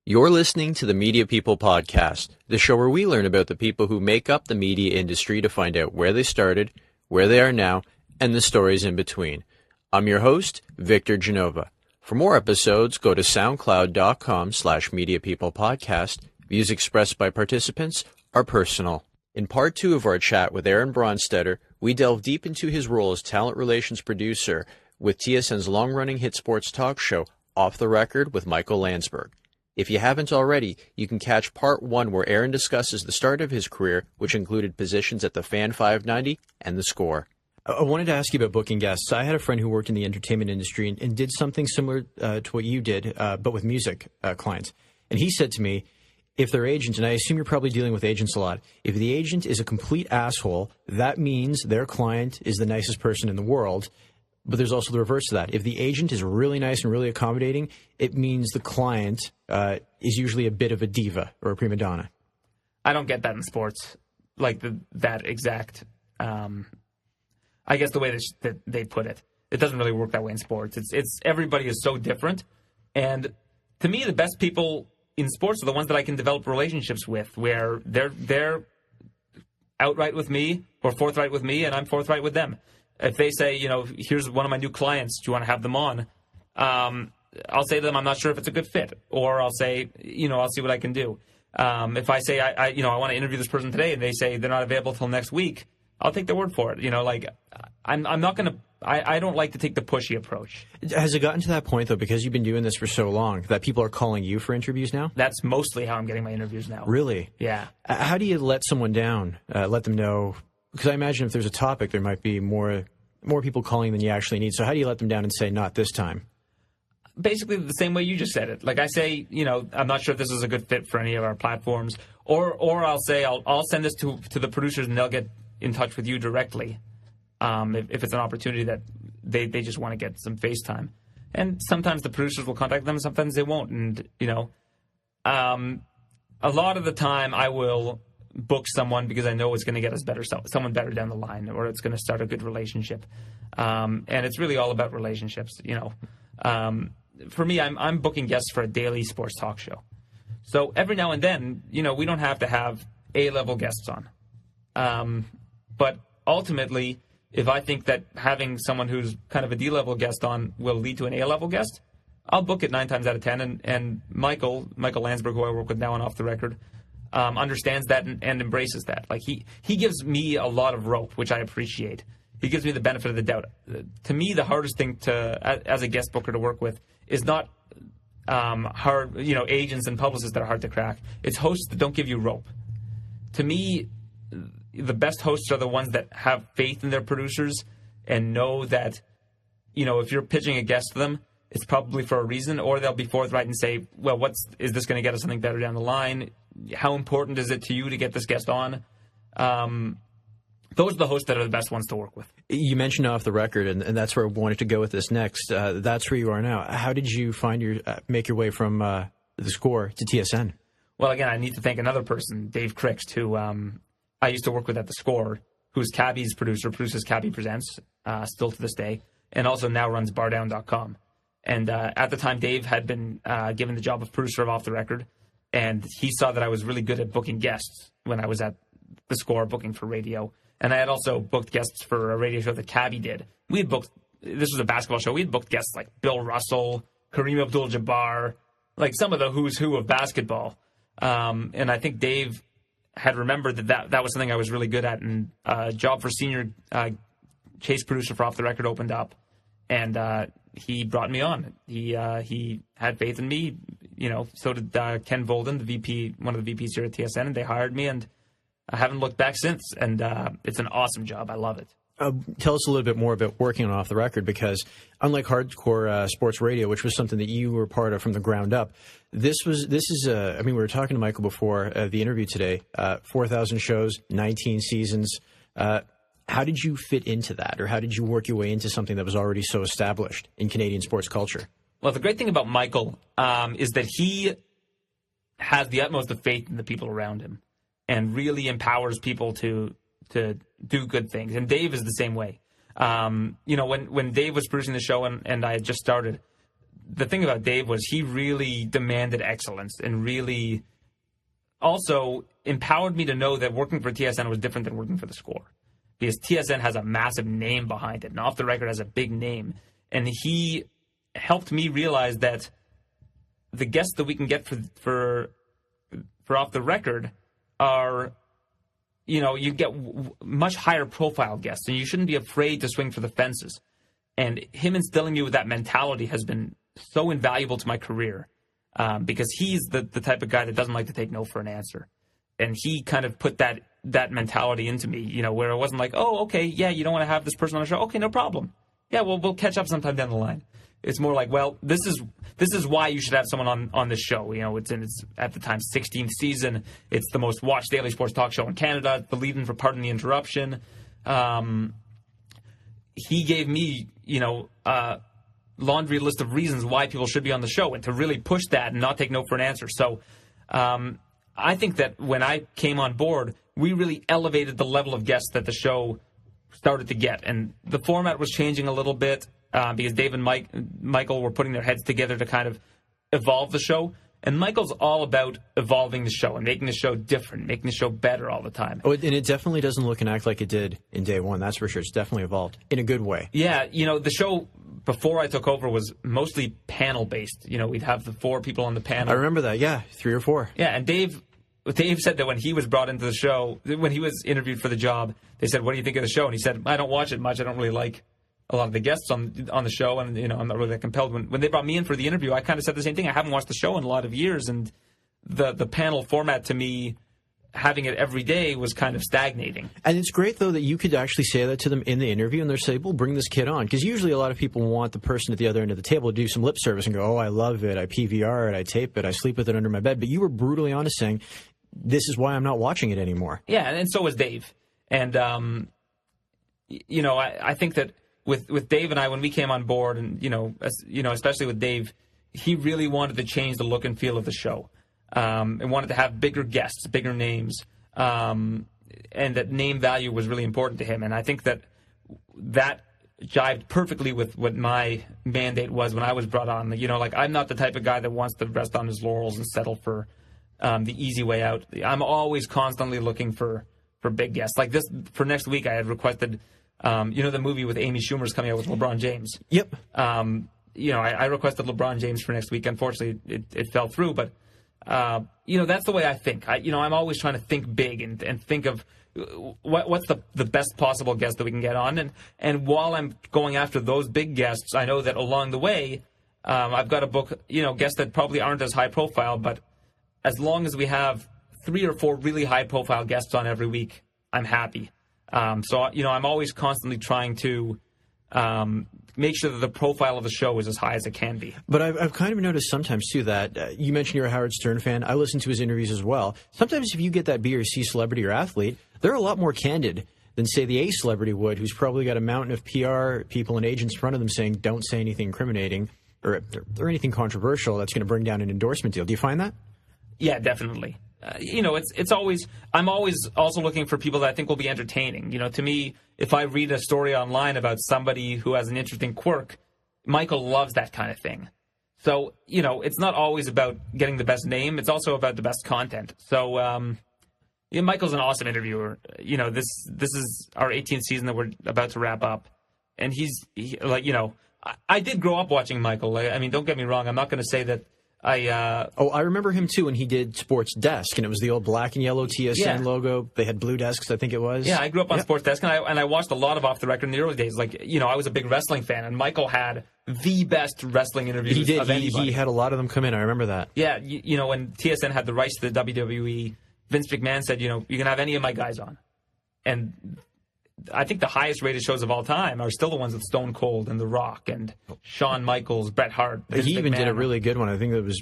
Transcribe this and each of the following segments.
You're listening to the Media People Podcast, the show where we learn about the people who make up the media industry to find out where they started, where they are now, and the stories in between. I'm your host, Victor Genova. For more episodes, go to soundcloud.com/mediapeoplepodcast. Views expressed by participants are personal. In part 2 of our chat with Aaron Bronsteter, we delve deep into his role as talent relations producer with TSN's long-running hit sports talk show, Off the Record with Michael Landsberg. If you haven't already, you can catch part 1 where Aaron discusses the start of his career, which included positions at the Fan 590 and the Score. I wanted to ask you about booking guests. I had a friend who worked in the entertainment industry and did something similar to what you did, but with music clients. And he said to me, if their agent, and I assume you're probably dealing with agents a lot, if the agent is a complete asshole, that means their client is the nicest person in the world. But there's also the reverse to that. If the agent is really nice and really accommodating, it means the client is usually a bit of a diva or a prima donna. I don't get that in sports, like that exact. I guess the way that they put it, it doesn't really work that way in sports. It's everybody is so different, and to me, the best people in sports are the ones that I can develop relationships with, where they're outright with me or forthright with me, and I'm forthright with them. If they say, here's one of my new clients, do you want to have them on? I'll say to them, I'm not sure if it's a good fit. Or I'll say, I'll see what I can do. If I say, I want to interview this person today, and they say they're not available till next week, I'll take their word for it. I'm not going to, I don't like to take the pushy approach. Has it gotten to that point, though, because you've been doing this for so long, that people are calling you for interviews now? That's mostly how I'm getting my interviews now. Really? Yeah. How do you let someone down, let them know? Because I imagine if there's a topic, there might be more people calling than you actually need. So how do you let them down and say, not this time? Basically the same way you just said it. Like I say, I'm not sure if this is a good fit for any of our platforms. Or I'll say, I'll send this to the producers and they'll get in touch with you directly if it's an opportunity that they just want to get some face time. And sometimes the producers will contact them, sometimes they won't. And, a lot of the time I will book someone because I know it's going to get us someone better down the line, or it's going to start a good relationship. And it's really all about relationships, For me, I'm booking guests for a daily sports talk show. So every now and then, we don't have to have A-level guests on. But ultimately, if I think that having someone who's kind of a D-level guest on will lead to an A-level guest, I'll book it 9 times out of 10. And Michael Landsberg, who I work with now on Off the Record, understands that and embraces that. Like he gives me a lot of rope, which I appreciate. He gives me the benefit of the doubt. To me, the hardest thing as a guest booker to work with is not hard, agents and publicists that are hard to crack. It's hosts that don't give you rope. To me, the best hosts are the ones that have faith in their producers and know that, if you're pitching a guest to them, it's probably for a reason, or they'll be forthright and say, well, is this going to get us something better down the line? How important is it to you to get this guest on? Those are the hosts that are the best ones to work with. You mentioned Off the Record, and that's where I wanted to go with this next. That's where you are now. How did you make your way from the Score to TSN? Well, again, I need to thank another person, Dave Crixt, who I used to work with at the Score, who's Cabby's producer, produces Cabby Presents, still to this day, and also now runs bardown.com. And at the time, Dave had been given the job of producer of Off the Record, and he saw that I was really good at booking guests when I was at the Score booking for radio. And I had also booked guests for a radio show that Cabby did. This was a basketball show. We had booked guests like Bill Russell, Kareem Abdul-Jabbar, like some of the who's who of basketball. And I think Dave had remembered that was something I was really good at. And a job for senior chase producer for Off the Record opened up. And he brought me on. He had faith in me. So did Ken Volden, one of the VPs here at TSN, and they hired me, and I haven't looked back since. And it's an awesome job. I love it. Tell us a little bit more about working on Off the Record, because unlike hardcore sports radio, which was something that you were part of from the ground up, we were talking to Michael before the interview today, 4,000 shows, 19 seasons. How did you fit into that, or how did you work your way into something that was already so established in Canadian sports culture? Well, the great thing about Michael is that he has the utmost of faith in the people around him and really empowers people to do good things. And Dave is the same way. When Dave was producing the show and I had just started, the thing about Dave was he really demanded excellence and really also empowered me to know that working for TSN was different than working for the Score, because TSN has a massive name behind it, and Off the Record has a big name. And he helped me realize that the guests that we can get for Off the Record are, you get much higher profile guests, and you shouldn't be afraid to swing for the fences. And him instilling me with that mentality has been so invaluable to my career, because he's the type of guy that doesn't like to take no for an answer. And he kind of put that mentality into me, where it wasn't like, oh, okay, yeah, you don't want to have this person on the show. Okay, no problem. Yeah, we'll catch up sometime down the line. It's more like, well, this is why you should have someone on this show. It's in its, at the time, 16th season. It's the most watched daily sports talk show in Canada. It's the lead-in for Pardon the Interruption. He gave me, a laundry list of reasons why people should be on the show, and to really push that and not take no for an answer. So I think that when I came on board, we really elevated the level of guests that the show started to get. And the format was changing a little bit because Dave and Michael were putting their heads together to kind of evolve the show. And Michael's all about evolving the show and making the show different, making the show better all the time. Oh, and it definitely doesn't look and act like it did in day one. That's for sure. It's definitely evolved in a good way. Yeah, the show before I took over was mostly panel-based. We'd have the 4 people on the panel. I remember that, yeah, 3 or 4. Yeah, and Dave said that when he was brought into the show, when he was interviewed for the job, they said, what do you think of the show? And he said, I don't watch it much. I don't really like a lot of the guests on the show, and I'm not really that compelled. When they brought me in for the interview, I kind of said the same thing. I haven't watched the show in a lot of years, and the panel format to me, having it every day, was kind of stagnating. And it's great, though, that you could actually say that to them in the interview, and they'll say, well, bring this kid on. Because usually a lot of people want the person at the other end of the table to do some lip service and go, oh, I love it, I PVR it, I tape it, I sleep with it under my bed. But you were brutally honest saying, this is why I'm not watching it anymore. Yeah, and so was Dave. And, I think that with Dave and I, when we came on board, and, especially with Dave, he really wanted to change the look and feel of the show. And wanted to have bigger guests, bigger names, and that name value was really important to him. And I think that jived perfectly with what my mandate was when I was brought on. I'm not the type of guy that wants to rest on his laurels and settle for the easy way out. I'm always constantly looking for big guests. Like this, for next week, I had requested, the movie with Amy Schumer's coming out with LeBron James. Yep. I requested LeBron James for next week. Unfortunately, it fell through, but that's the way I think. I'm always trying to think big and think of what's the best possible guest that we can get on. And while I'm going after those big guests, I know that along the way, I've got to book, guests that probably aren't as high profile, but as long as we have 3 or 4 really high profile guests on every week, I'm happy. So I'm always constantly trying to make sure that the profile of the show is as high as it can be. But I've kind of noticed sometimes, too, that you mentioned you're a Howard Stern fan. I listen to his interviews as well. Sometimes if you get that B or C celebrity or athlete, they're a lot more candid than, say, the A celebrity would, who's probably got a mountain of PR people and agents in front of them saying, don't say anything incriminating or anything controversial that's going to bring down an endorsement deal. Do you find that? Yeah, definitely. It's always, I'm always also looking for people that I think will be entertaining. To me, if I read a story online about somebody who has an interesting quirk, Michael loves that kind of thing. So, it's not always about getting the best name. It's also about the best content. So, Michael's an awesome interviewer. This is our 18th season that we're about to wrap up. And I did grow up watching Michael. I mean, don't get me wrong. I'm not going to say that I remember him, too, when he did Sports Desk, and it was the old black and yellow TSN logo. They had blue desks, I think it was. Yeah, I grew up on Sports Desk, and I watched a lot of Off the Record in the early days. I was a big wrestling fan, and Michael had the best wrestling interviews of anybody. He had a lot of them come in. I remember that. Yeah, when TSN had the rights to the WWE, Vince McMahon said, you can have any of my guys on. And I think the highest rated shows of all time are still the ones with Stone Cold and The Rock and Shawn Michaels, Bret Hart. He even did a really good one. I think it was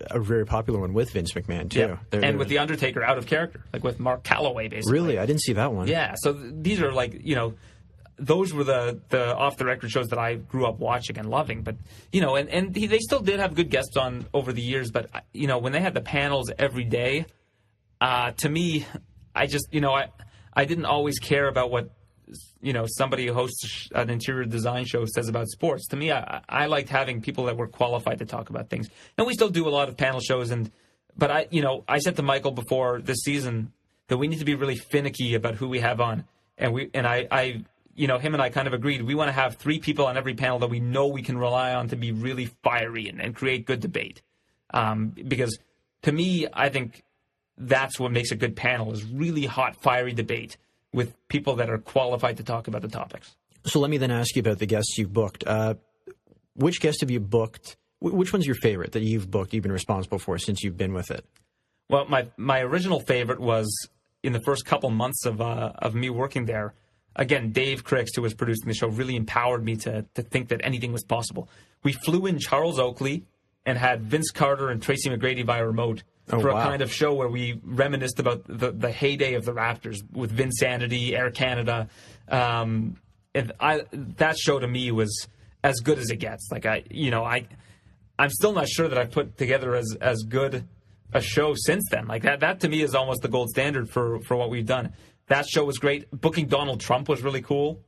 a very popular one with Vince McMahon, too. Yeah. And with The Undertaker out of character, like with Mark Calloway, basically. Really? I didn't see that one. Yeah. So these are those were the off-the-record shows that I grew up watching and loving. But, they still did have good guests on over the years. But, when they had the panels every day, to me, I just, I didn't always care about what somebody who hosts an interior design show says about sports. To me, I liked having people that were qualified to talk about things. And we still do a lot of panel shows. But I said to Michael before this season that we need to be really finicky about who we have on. And him and I kind of agreed. We want to have 3 people on every panel that we know we can rely on to be really fiery and create good debate. Because to me, I think that's what makes a good panel is really hot, fiery debate with people that are qualified to talk about the topics. So let me then ask you about the guests you've booked. Which guests have you booked? Which one's your favorite that you've booked, you've been responsible for since you've been with it? Well, my original favorite was in the first couple months of me working there. Again, Dave Crixt, who was producing the show, really empowered me to think that anything was possible. We flew in Charles Oakley and had Vince Carter and Tracy McGrady via remote for a kind of show where we reminisced about the heyday of the Raptors with Vinsanity, Air Canada. That show to me was as good as it gets. Like I'm still not sure that I've put together as good a show since then. Like that to me is almost the gold standard for what we've done. That show was great. Booking Donald Trump was really cool.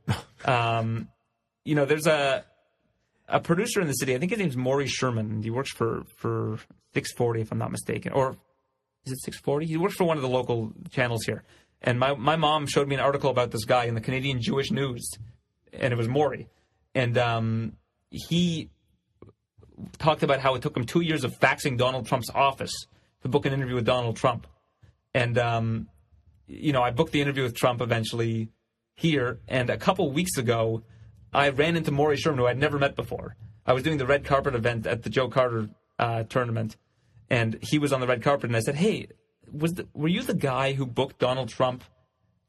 There's a producer in the city. I think his name's Maury Sherman. He works for 640, if I'm not mistaken. Or is it 640? He works for one of the local channels here. And my mom showed me an article about this guy in the Canadian Jewish News, and it was Maury. And he talked about how it took him 2 years of faxing Donald Trump's office to book an interview with Donald Trump. And, I booked the interview with Trump eventually here. And a couple weeks ago, I ran into Maury Sherman, who I'd never met before. I was doing the red carpet event at the Joe Carter tournament, and he was on the red carpet. And I said, "Hey, were you the guy who booked Donald Trump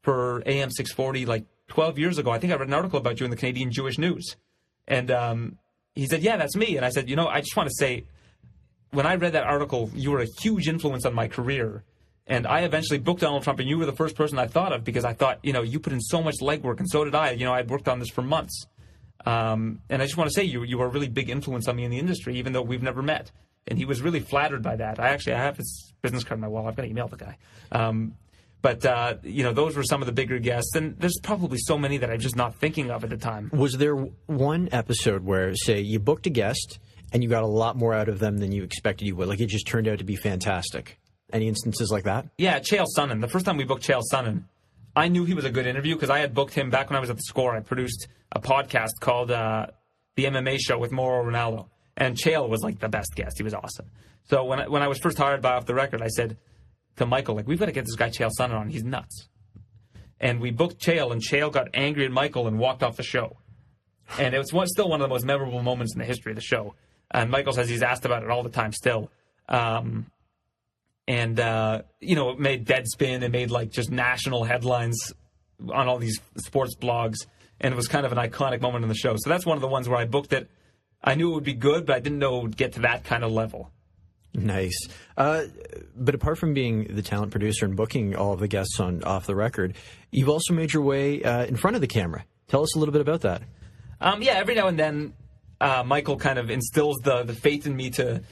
for AM 640 like 12 years ago? I think I read an article about you in the Canadian Jewish News." And he said, "Yeah, that's me." And I said, I just want to say, when I read that article, you were a huge influence on my career. And I eventually booked Donald Trump, and you were the first person I thought of because I thought, you put in so much legwork, and so did I. I'd worked on this for months. And I just want to say you were a really big influence on me in the industry, even though we've never met. And he was really flattered by that. I have his business card on my wall. I've got to email the guy. But those were some of the bigger guests. And there's probably so many that I'm just not thinking of at the time. Was there one episode where, say, you booked a guest and you got a lot more out of them than you expected you would? Like it just turned out to be fantastic. Any instances like that? Yeah, Chael Sonnen. The first time we booked Chael Sonnen, I knew he was a good interview because I had booked him back when I was at the Score. I produced a podcast called The MMA Show with Mauro Ronaldo. And Chael was like the best guest. He was awesome. So when I was first hired by Off the Record, I said to Michael, we've got to get this guy Chael Sonnen on. He's nuts. And we booked Chael, and Chael got angry at Michael and walked off the show. And it was still one of the most memorable moments in the history of the show. And Michael says he's asked about it all the time still. It made Deadspin. It made just national headlines on all these sports blogs. And it was kind of an iconic moment in the show. So that's one of the ones where I booked it. I knew it would be good, but I didn't know it would get to that kind of level. Nice. But apart from being the talent producer and booking all of the guests on Off the Record, you've also made your way in front of the camera. Tell us a little bit about that. Every now and then, Michael kind of instills the faith in me to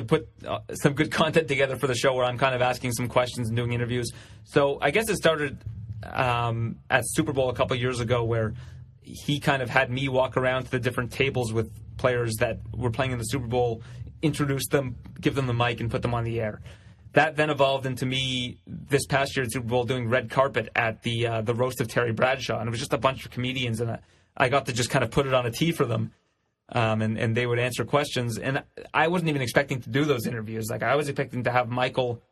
put some good content together for the show where I'm kind of asking some questions and doing interviews. So I guess it started at Super Bowl a couple years ago where he kind of had me walk around to the different tables with players that were playing in the Super Bowl, introduce them, give them the mic, and put them on the air. That then evolved into me this past year at Super Bowl doing red carpet at the roast of Terry Bradshaw. And it was just a bunch of comedians, and I got to just kind of put it on a tee for them. And they would answer questions. And I wasn't even expecting to do those interviews. I was expecting to have Michael,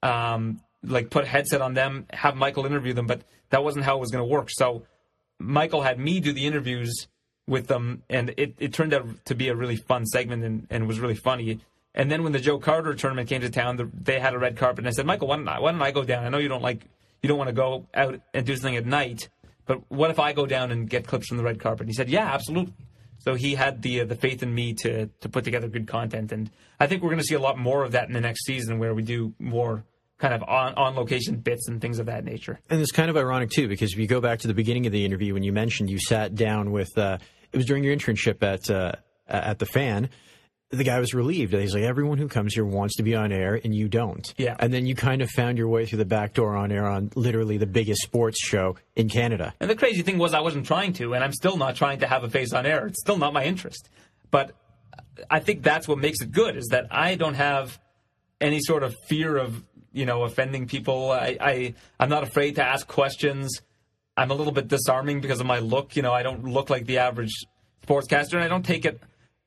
put a headset on them, have Michael interview them, but that wasn't how it was going to work. So Michael had me do the interviews with them, and it turned out to be a really fun segment and was really funny. And then when the Joe Carter tournament came to town, they had a red carpet, and I said, Michael, why don't I go down? I know you don't want to go out and do something at night, but what if I go down and get clips from the red carpet? And he said, yeah, absolutely. So he had the faith in me to put together good content. And I think we're going to see a lot more of that in the next season where we do more kind of on-location bits and things of that nature. And it's kind of ironic, too, because if you go back to the beginning of the interview when you mentioned you sat down with it was during your internship at the Fan, the guy was relieved. He's like, everyone who comes here wants to be on air, and you don't. Yeah. And then you kind of found your way through the back door on air on literally the biggest sports show in Canada. And the crazy thing was I wasn't trying to, and I'm still not trying to have a face on air. It's still not my interest. But I think that's what makes it good, is that I don't have any sort of fear of, offending people. I'm not afraid to ask questions. I'm a little bit disarming because of my look. I don't look like the average sportscaster, and I don't take it,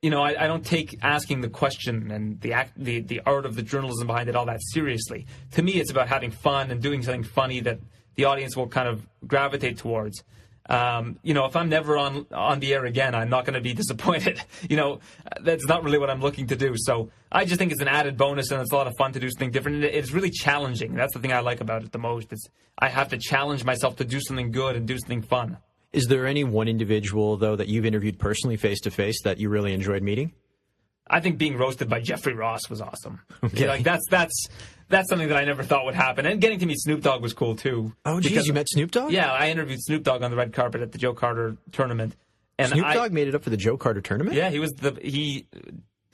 I don't take asking the question and the art of the journalism behind it all that seriously. To me, it's about having fun and doing something funny that the audience will kind of gravitate towards. If I'm never on the air again, I'm not going to be disappointed. That's not really what I'm looking to do. So I just think it's an added bonus, and it's a lot of fun to do something different. It's really challenging. That's the thing I like about it the most. I have to challenge myself to do something good and do something fun. Is there any one individual, though, that you've interviewed personally face-to-face that you really enjoyed meeting? I think being roasted by Jeffrey Ross was awesome. Okay. Like that's something that I never thought would happen. And getting to meet Snoop Dogg was cool, too. Oh, geez, you met Snoop Dogg? Yeah, I interviewed Snoop Dogg on the red carpet at the Joe Carter tournament. And Snoop Dogg made it up for the Joe Carter tournament? Yeah, he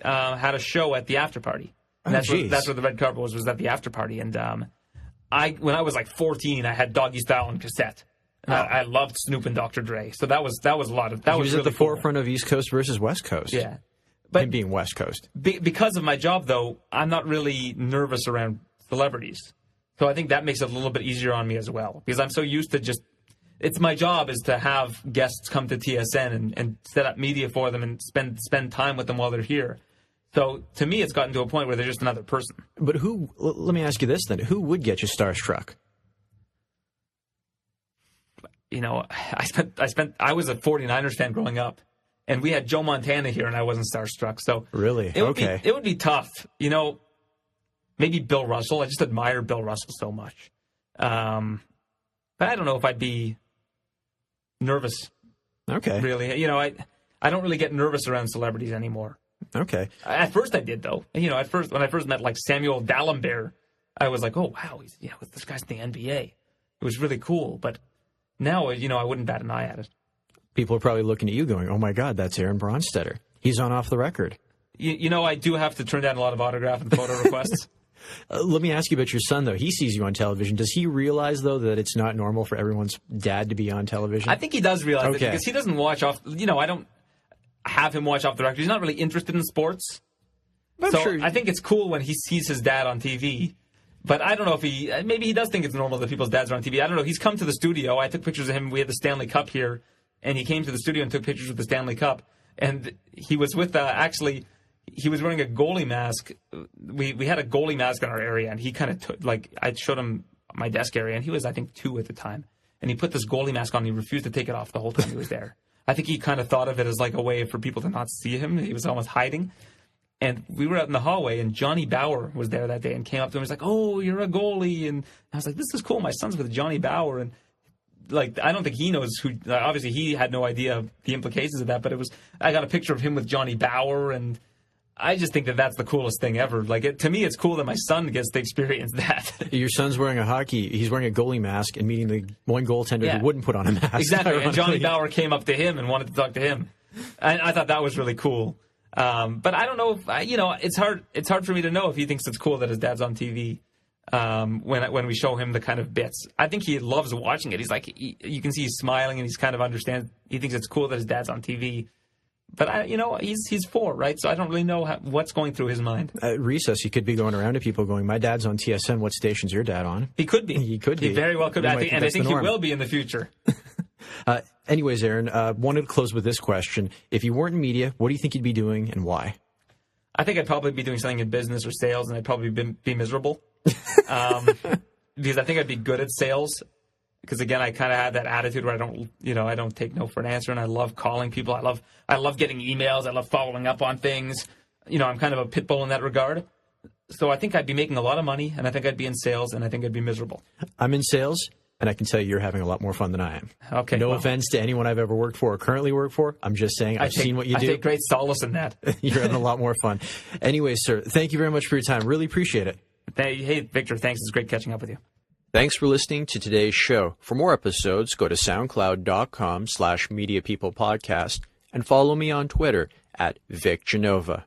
had a show at the after party. And that's where the red carpet was at the after party. And when I was like 14, I had Doggy Style on cassette. I loved Snoop and Dr. Dre. So that was a lot of that. He was was really at the forefront of East Coast versus West Coast. Yeah. But him being West Coast. Because of my job, though, I'm not really nervous around celebrities. So I think that makes it a little bit easier on me as well. Because I'm so used to it's my job is to have guests come to TSN and set up media for them and spend time with them while they're here. So to me, it's gotten to a point where they're just another person. But let me ask you this then. Who would get you starstruck? I was a 49ers fan growing up. And we had Joe Montana here, and I wasn't starstruck. So really, it would be tough. Maybe Bill Russell. I just admire Bill Russell so much. But I don't know if I'd be nervous. Okay. Really, I don't really get nervous around celebrities anymore. Okay. At first I did though. When I first met like Samuel D'Alembert, I was like, oh wow, this guy's in the NBA. It was really cool. But now, I wouldn't bat an eye at it. People are probably looking at you going, oh, my God, that's Aaron Bronsteter. He's on Off the Record. I do have to turn down a lot of autograph and photo requests. Let me ask you about your son, though. He sees you on television. Does he realize, though, that it's not normal for everyone's dad to be on television? I think he does realize it because he doesn't watch off. I don't have him watch Off the Record. He's not really interested in sports. So I think it's cool when he sees his dad on TV. But I don't know if maybe he does think it's normal that people's dads are on TV. I don't know. He's come to the studio. I took pictures of him. We had the Stanley Cup here. And he came to the studio and took pictures with the Stanley Cup. And he was with, he was wearing a goalie mask. We had a goalie mask in our area, and he kind of took, I showed him my desk area, and he was, I think, 2 at the time. And he put this goalie mask on, and he refused to take it off the whole time he was there. I think he kind of thought of it as like a way for people to not see him. He was almost hiding. And we were out in the hallway, and Johnny Bauer was there that day and came up to him and was like, oh, you're a goalie. And I was like, this is cool. My son's with Johnny Bauer. And I don't think he knows who. Obviously, he had no idea the implications of that. But I got a picture of him with Johnny Bauer, and I just think that that's the coolest thing ever. To me, it's cool that my son gets to experience that. Your son's wearing he's wearing a goalie mask and meeting the one goaltender who wouldn't put on a mask. Exactly. And Johnny Bauer came up to him and wanted to talk to him. I thought that was really cool. But I don't know if it's hard. It's hard for me to know if he thinks it's cool that his dad's on TV. When we show him the kind of bits, I think he loves watching it. He's like, you can see he's smiling and he's kind of understands. He thinks it's cool that his dad's on TV. But he's 4, right? So I don't really know what's going through his mind. At recess, he could be going around to people going, "My dad's on TSN. What station's your dad on?" He could be. He could be. He very well could be. I think he will be in the future. Anyways, Aaron, wanted to close with this question: if you weren't in media, what do you think you'd be doing, and why? I think I'd probably be doing something in business or sales, and I'd probably be miserable. Because I think I'd be good at sales. Because again, I kind of have that attitude where I don't take no for an answer, and I love calling people. I love getting emails. I love following up on things. I'm kind of a pit bull in that regard. So I think I'd be making a lot of money, and I think I'd be in sales, and I think I'd be miserable. I'm in sales, and I can tell you're having a lot more fun than I am. Okay. No offense to anyone I've ever worked for or currently work for. I'm just saying I've seen what you do. I take great solace in that. You're having a lot more fun. Anyways, sir, thank you very much for your time. Really appreciate it. Hey, Victor, thanks. It's great catching up with you. Thanks for listening to today's show. For more episodes, go to soundcloud.com/mediapeoplepodcast and follow me on Twitter @VicGenova.